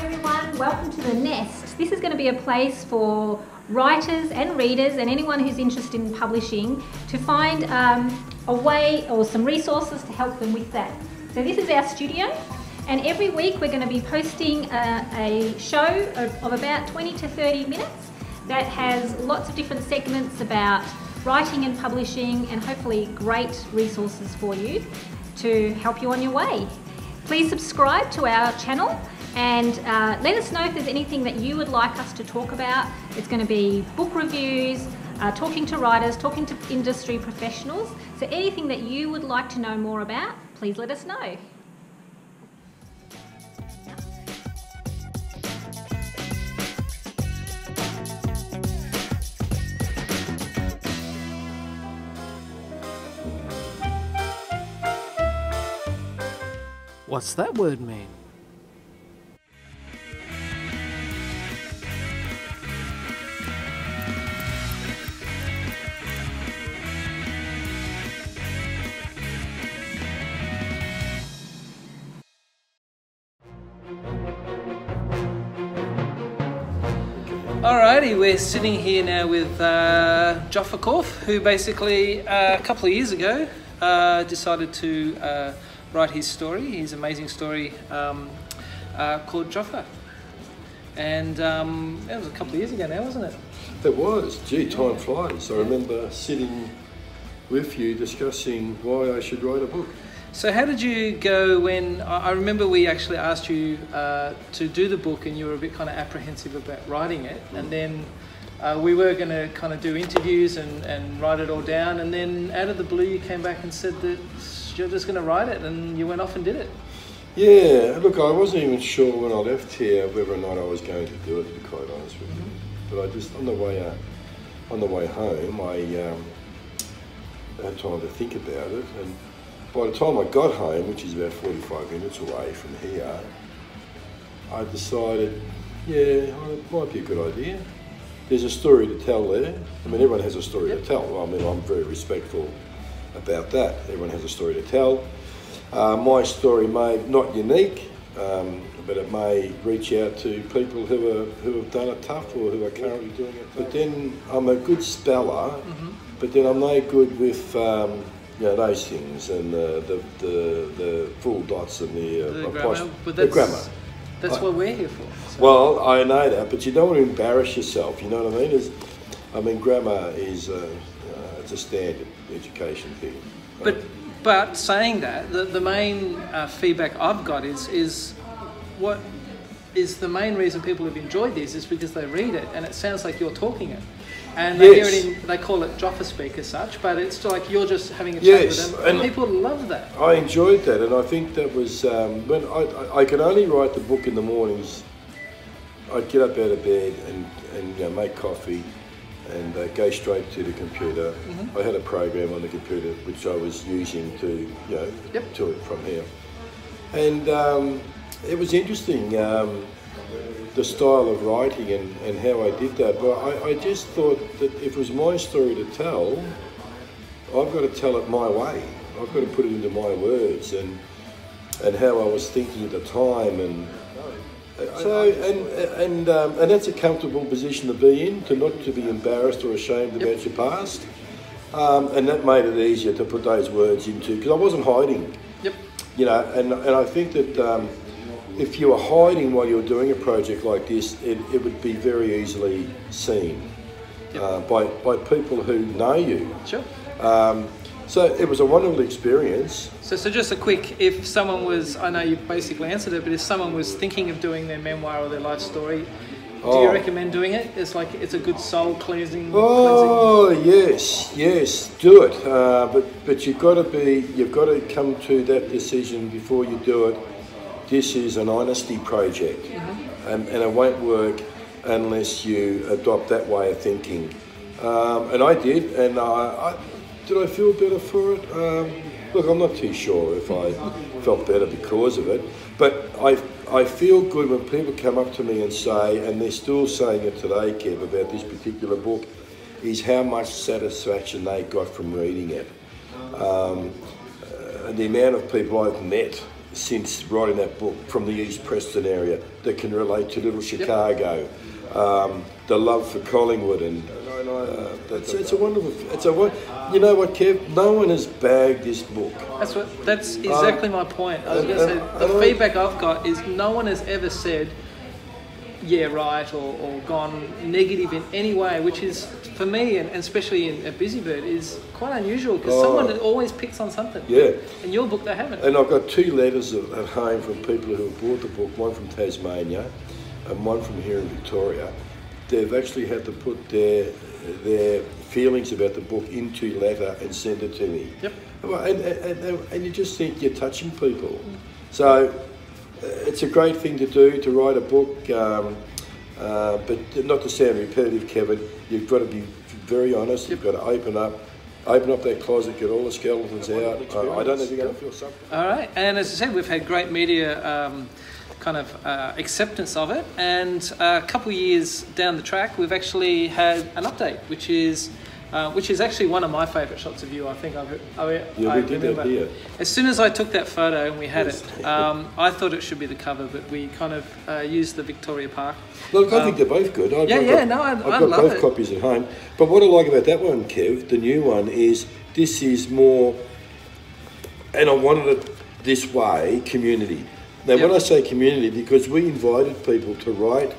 everyone, welcome to The Nest. This is going to be a place for writers and readers and anyone who's interested in publishing to find a way or some resources to help them with that. So this is our studio, and every week we're going to be posting a show of about 20 to 30 minutes that has lots of different segments about writing and publishing, and hopefully great resources for you to help you on your way. Please subscribe to our channel and let us know if there's anything that you would like us to talk about. It's going to be book reviews, talking to writers, talking to industry professionals. So anything that you would like to know more about, please let us know. What's that word mean? Alrighty, we're sitting here now with Joffa Korf, who basically a couple of years ago decided to write his story, his amazing story called Joffa. And that was a couple of years ago now, wasn't it? It was. Gee, time flies. I remember sitting with you discussing why I should write a book. So how did you go when, I remember we actually asked you to do the book and you were a bit kind of apprehensive about writing it, and then we were going to kind of do interviews and write it all down, and then out of the blue you came back and said that you're just going to write it, and you went off and did it. Yeah, look, I wasn't even sure when I left here whether or not I was going to do it, to be quite honest with you. But I just, on the way home, I had time to think about it, and by the time I got home, which is about 45 minutes away from here, I decided, yeah, it might be a good idea. There's a story to tell there. I mean, everyone has a story to tell. I mean, I'm very respectful about that. Everyone has a story to tell. My story may not unique, but it may reach out to people who have done it tough or who are currently doing it. But then I'm a good speller, but then I'm no good with you know, those things and the full dots and the grammar. That's what we're here for. So. Well, I know that, but you don't want to embarrass yourself. You know what I mean? I mean, grammar is it's a standard education thing. But saying that, the main feedback I've got is what is the main reason people have enjoyed this is because they read it and it sounds like you're talking it. And they hear it they call it Joffa speak as such, but it's like you're just having a chat with them, and people love that. I enjoyed that, and I think that was when I could only write the book in the mornings. I'd get up out of bed and you know, make coffee and go straight to the computer. I had a program on the computer which I was using to, you know, to it from here. And it was interesting, the style of writing and how I did that. But I just thought that if it was my story to tell, I've got to tell it my way. I've got to put it into my words and how I was thinking at the time. And so, and that's a comfortable position to be in, to not to be embarrassed or ashamed about your past. And that made it easier to put those words into, because I wasn't hiding. You know, and I think that if you were hiding while you were doing a project like this, it would be very easily seen by people who know you. Sure. So it was a wonderful experience. So just a quick, if someone was, I know you basically answered it, but if someone was thinking of doing their memoir or their life story, do you recommend doing it? It's like, it's a good soul cleansing. Oh, yes, do it. But you've got to come to that decision before you do it. This is an honesty project, and it won't work unless you adopt that way of thinking. And I did, and did I feel better for it? Look, I'm not too sure if I felt better because of it, but I feel good when people come up to me and say, and they're still saying it today, Kev, about this particular book, is how much satisfaction they got from reading it. And the amount of people I've met since writing that book from the East Preston area that can relate to Little Chicago, the love for Collingwood, and it's a wonderful. You know what, Kev? No one has bagged this book. That's exactly my point. I was going to say the feedback I've got is no one has ever said, yeah, right, or gone negative in any way, which is, for me, and especially in Busybird, is quite unusual, because someone always picks on something. Yeah. In your book, they haven't. And I've got 2 letters at home from people who have bought the book, one from Tasmania and one from here in Victoria. They've actually had to put their feelings about the book into letter and send it to me. Yep. And you just think you're touching people. So it's a great thing to do, to write a book, but not to sound repetitive, Kevin. You've got to be very honest. You've got to open up that closet, get all the skeletons out. I don't know if you're going to feel something. All right, and as I said, we've had great media acceptance of it, and a couple of years down the track, we've actually had an update, which is actually one of my favourite shots of you. I think I did that here. As soon as I took that photo and we had it, I thought it should be the cover, but we kind of used the Victoria Park. Look, I think they're both good. I've I've got love both it. copies at home. But what I like about that one, Kev, the new one, is this is more, and I wanted it this way, community. Now, when I say community, because we invited people to write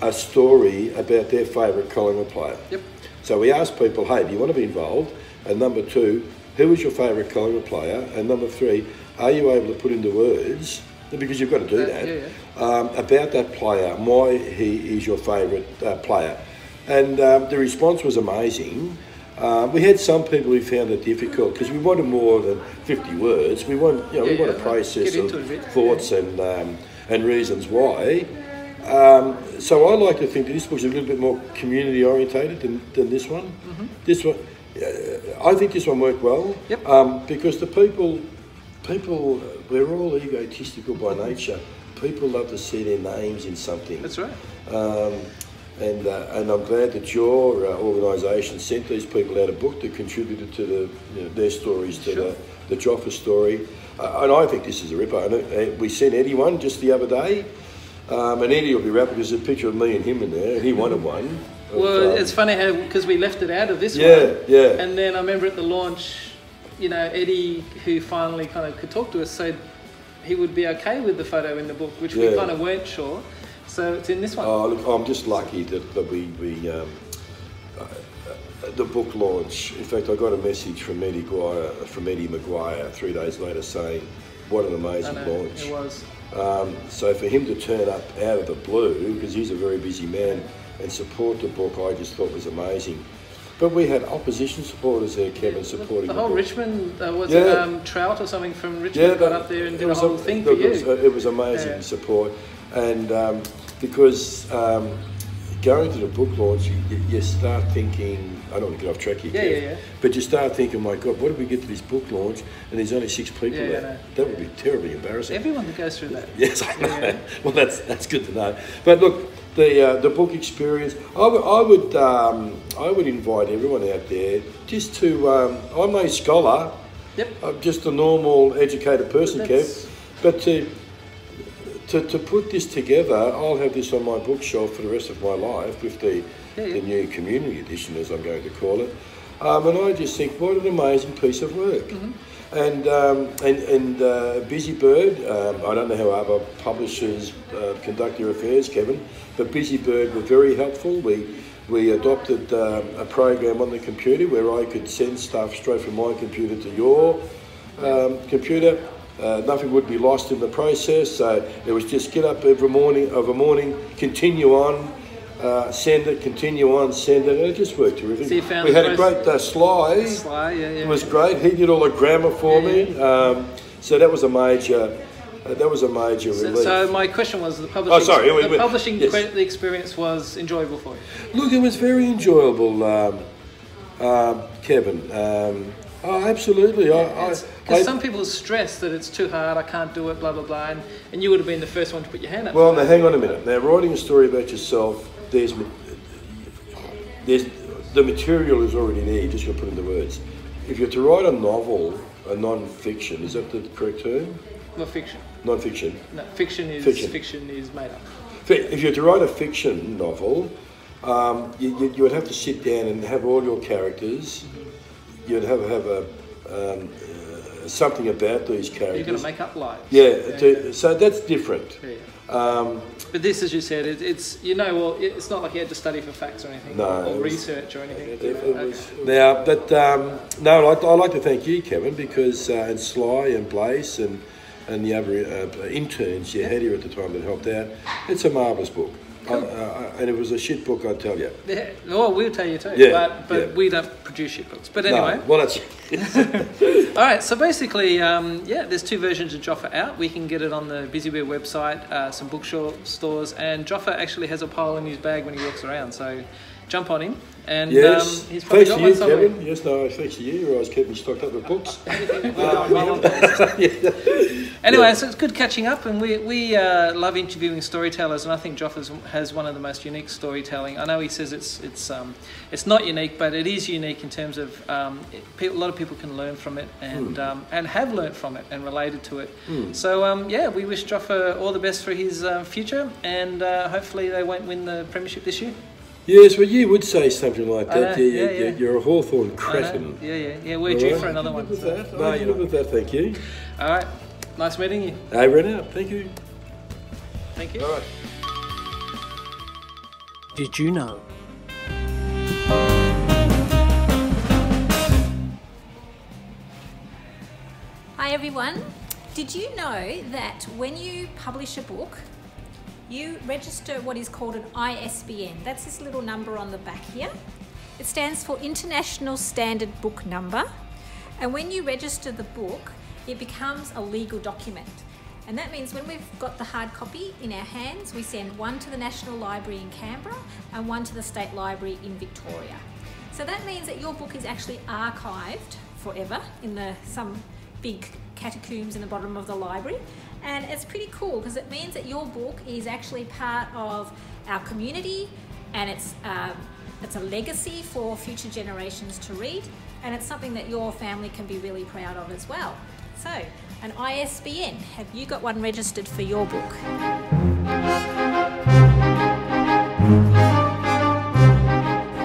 a story about their favourite Collingwood player. Yep. So we asked people, hey, do you want to be involved? And number 2, who is your favourite Collingwood player? And number 3, are you able to put into words, because you've got to do that, about that player, why he is your favourite player? And the response was amazing. We had some people who found it difficult because we wanted more than 50 words. We want, we want a process of thoughts and reasons why. So I like to think that this book's a little bit more community orientated than this one. Mm-hmm. This one, I think this one worked well. Yep. Because the people, we're all egotistical by nature. People love to see their names in something. That's right. And I'm glad that your organisation sent these people out a book that contributed to their stories, to the Joffa story. And I think this is a ripper. And we sent Eddie one just the other day. And Eddie will be rapt because there's a picture of me and him in there, and he wanted one. Well, it's funny how, because we left it out of this one. Yeah. And then I remember at the launch, Eddie, who finally kind of could talk to us, said he would be okay with the photo in the book, which we kind of weren't sure. So it's in this one. Oh, look, I'm just lucky that we the book launch. In fact, I got a message from Eddie Maguire 3 days later saying, "What an amazing launch!" It was. So for him to turn up out of the blue, because he's a very busy man, and support the book, I just thought was amazing. But we had opposition supporters there, Kevin, supporting the whole book. Richmond, Trout or something from Richmond got up there and did a whole thing for you. It was amazing support. And because going to the book launch, you start thinking, I don't want to get off track here, but you start thinking, my God, what did we get to this book launch and there's only 6 people there? That would be terribly embarrassing. Everyone that goes through that. Yes, I know. Yeah. Well, that's good to know. But look, the book experience, I would invite everyone out there just to, I'm no scholar, I'm just a normal educated person, Kev, but to put this together, I'll have this on my bookshelf for the rest of my life with the new community edition, as I'm going to call it. And I just think, what an amazing piece of work. Mm-hmm. And Busybird, I don't know how other publishers conduct their affairs, Kevin, but Busybird were very helpful. We adopted a program on the computer where I could send stuff straight from my computer to your computer. Nothing would be lost in the process, so it was just get up every morning, continue on, send it, continue on, send it, and it just worked terrific. So we had a great Sly, it was great, he did all the grammar for me, so that was a major relief. So my question was, the publishing, the experience was enjoyable for you? Look, it was very enjoyable, Kevin. Oh, absolutely. Because some people stress that it's too hard, I can't do it, blah, blah, blah, and you would have been the first one to put your hand up. Well, now hang on a minute. Now, writing a story about yourself, there's the material is already there, you just got to put it into words. If you're to write a novel, a non-fiction, is that the correct term? Well, fiction. Non-fiction. No, fiction is made up. If you had to write a fiction novel, you would have to sit down and have all your characters. You'd have something about these characters. You're going to make up lives. Yeah, so that's different. Yeah. But this, as you said, it's it's not like you had to study for facts or anything, or research or anything. Now, but no, I'd like to thank you, Kevin, because and Sly and Blaze and the other interns you had here at the time that helped out. It's a marvellous book. Cool. And it was a shit book, I'd tell you. Yeah. Well, we'll tell you too. Yeah, but we don't produce shit books. But anyway. No, well, that's... All right, so basically, there's 2 versions of Joffa out. We can get it on the Busybird website, some bookstores, and Joffa actually has a pile in his bag when he walks around, so jump on him. And yes. He's probably got one thanks to you, Kevin. Yes, no, thanks to you. I was keeping stocked up with books. Anyway, so it's good catching up, and we love interviewing storytellers, and I think Joffa has one of the most unique storytelling. I know he says it's not unique, but it is unique in terms of a lot of people can learn from it and have learnt from it and related to it. So we wish Joffa all the best for his future, and hopefully they won't win the premiership this year. Yes, well, you would say something like that. You're a Hawthorn cretin. Yeah. We're due for another one. No, you're not with that, thank you. All right. Nice meeting you. Over and out. Thank you. Thank you. All right. Did you know? Hi everyone. Did you know that when you publish a book, you register what is called an ISBN? That's this little number on the back here. It stands for International Standard Book Number. And when you register the book, it becomes a legal document. And that means when we've got the hard copy in our hands, we send one to the National Library in Canberra and one to the State Library in Victoria. So that means that your book is actually archived forever in some big catacombs in the bottom of the library. And it's pretty cool because it means that your book is actually part of our community, and it's a legacy for future generations to read, and it's something that your family can be really proud of as well. So, an ISBN, have you got one registered for your book?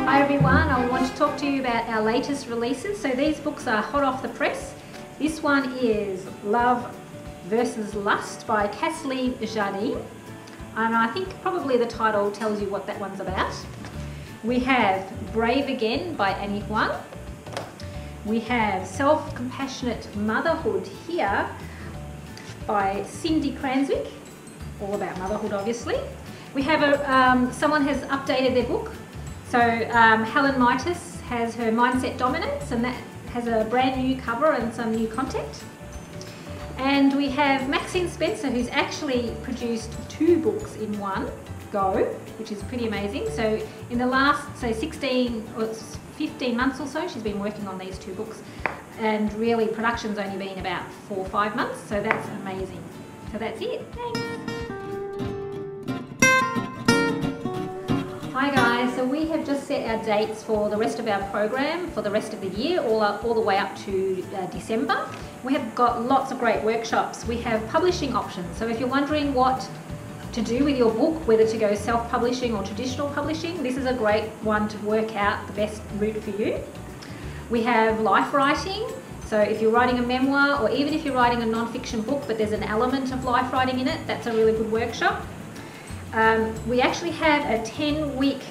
Hi everyone, I want to talk to you about our latest releases. So these books are hot off the press. This one is Love versus Lust by Kathleen Jardine, and I think probably the title tells you what that one's about. We have Brave Again by Annie Huang. We have Self-Compassionate Motherhood here by Cindy Cranswick, all about motherhood obviously. We have someone has updated their book. So Helen Mitas has her Mindset Dominance, and that has a brand new cover and some new content. And we have Maxine Spencer, who's actually produced 2 books in one go, which is pretty amazing. So in the last, 16 or 15 months or so, she's been working on these 2 books. And really, production's only been about 4 or 5 months, so that's amazing. So that's it. Thanks. Hi guys, so we have just set our dates for the rest of our program for the rest of the year, all the way up to December. We have got lots of great workshops. We have publishing options, so if you're wondering what to do with your book, whether to go self-publishing or traditional publishing, this is a great one to work out the best route for you. We have life writing, so if you're writing a memoir, or even if you're writing a non-fiction book but there's an element of life writing in it, that's a really good workshop. We actually have a 10-week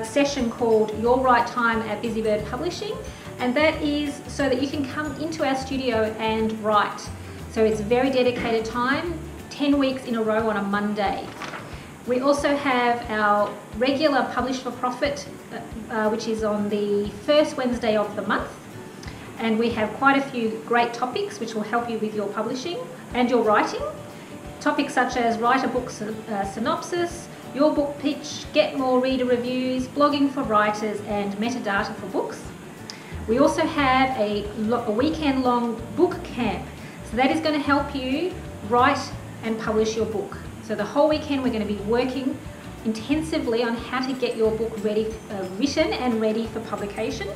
session called Your Right Time at Busybird Publishing, and that is so that you can come into our studio and write. So it's very dedicated time, 10 weeks in a row on a Monday. We also have our regular Publish for Profit, which is on the first Wednesday of the month, and we have quite a few great topics which will help you with your publishing and your writing. Topics such as write a book synopsis, your book pitch, get more reader reviews, blogging for writers, and metadata for books. We also have a weekend-long book camp. So that is going to help you write and publish your book. So the whole weekend we're going to be working intensively on how to get your book ready, written and ready for publication.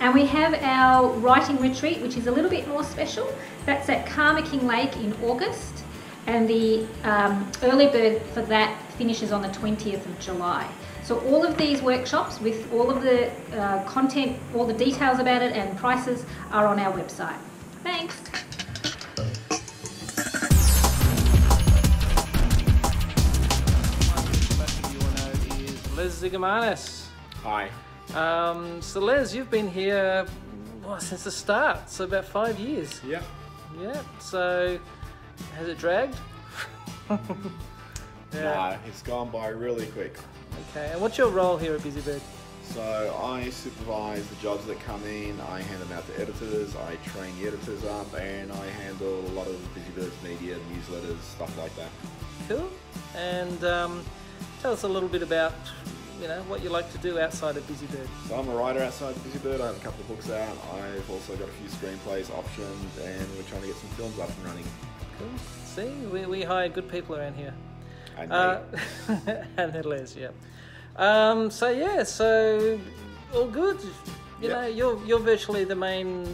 And we have our writing retreat, which is a little bit more special. That's at Karma King Lake in August, and the early bird for that finishes on the 20th of July. So all of these workshops with all of the content, all the details about it and prices are on our website. Thanks. Les Zigamanis. Hi. So Les, you've been here since the start, so about 5 years. Yeah. Yeah. So has it dragged? No, it's gone by really quick. Okay. And what's your role here at Busybird? So I supervise the jobs that come in, I hand them out to editors, I train the editors up, and I handle a lot of Busybird's media, newsletters, stuff like that. Cool. And tell us a little bit about what you like to do outside of Busybird. So I'm a writer outside of Busybird. I have a couple of books out. I've also got a few screenplays optioned, and we're trying to get some films up and running. Cool. See, we hire good people around here. And and then Les, yeah. So all good. You know, you're virtually the main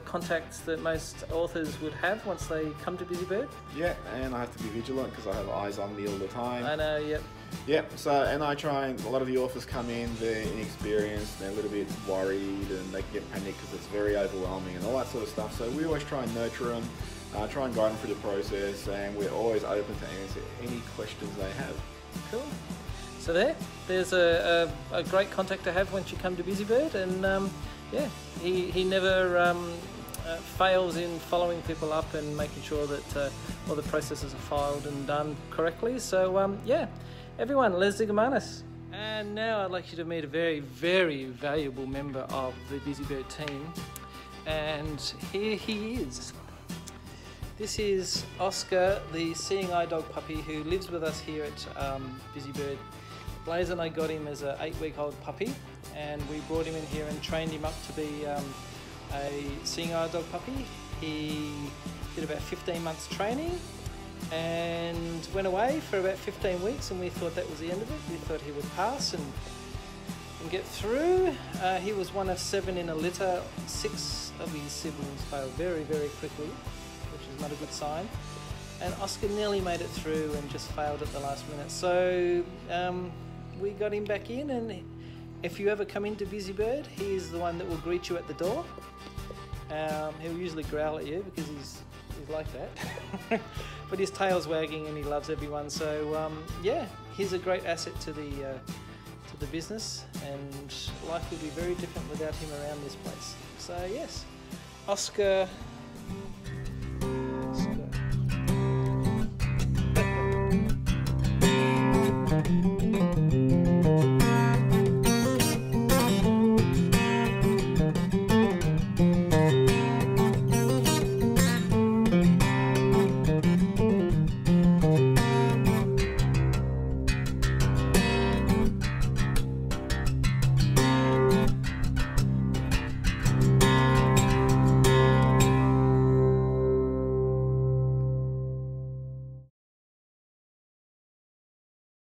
contacts that most authors would have once they come to Busybird. Yeah, and I have to be vigilant because I have eyes on me all the time. I know, yep. Yeah, so, and I try, and a lot of the authors come in, they're inexperienced, they're a little bit worried, and they can get panicked because it's very overwhelming and all that sort of stuff. So we always try and nurture them, try and guide them through the process, and we're always open to answer any questions they have. Cool. So there's a great contact to have once you come to Busybird, and yeah, he never fails in following people up and making sure that all the processes are filed and done correctly. So yeah, everyone, Les Zigamanis. And now I'd like you to meet a very, very valuable member of the Busybird team, and here he is. This is Oscar, the seeing eye dog puppy who lives with us here at Busybird. Blaze and I got him as an 8-week-old puppy, and we brought him in here and trained him up to be a seeing eye dog puppy. He did about 15 months training and went away for about 15 weeks, and we thought that was the end of it. We thought he would pass and get through. He was one of 7 in a litter. 6 of his siblings failed very, very quickly, which is not a good sign. And Oscar nearly made it through and just failed at the last minute. So we got him back in, and if you ever come into Busybird, he's the one that will greet you at the door. He'll usually growl at you because he's like that. But his tail's wagging and he loves everyone. So yeah, he's a great asset to the business, and life would be very different without him around this place. So yes, Oscar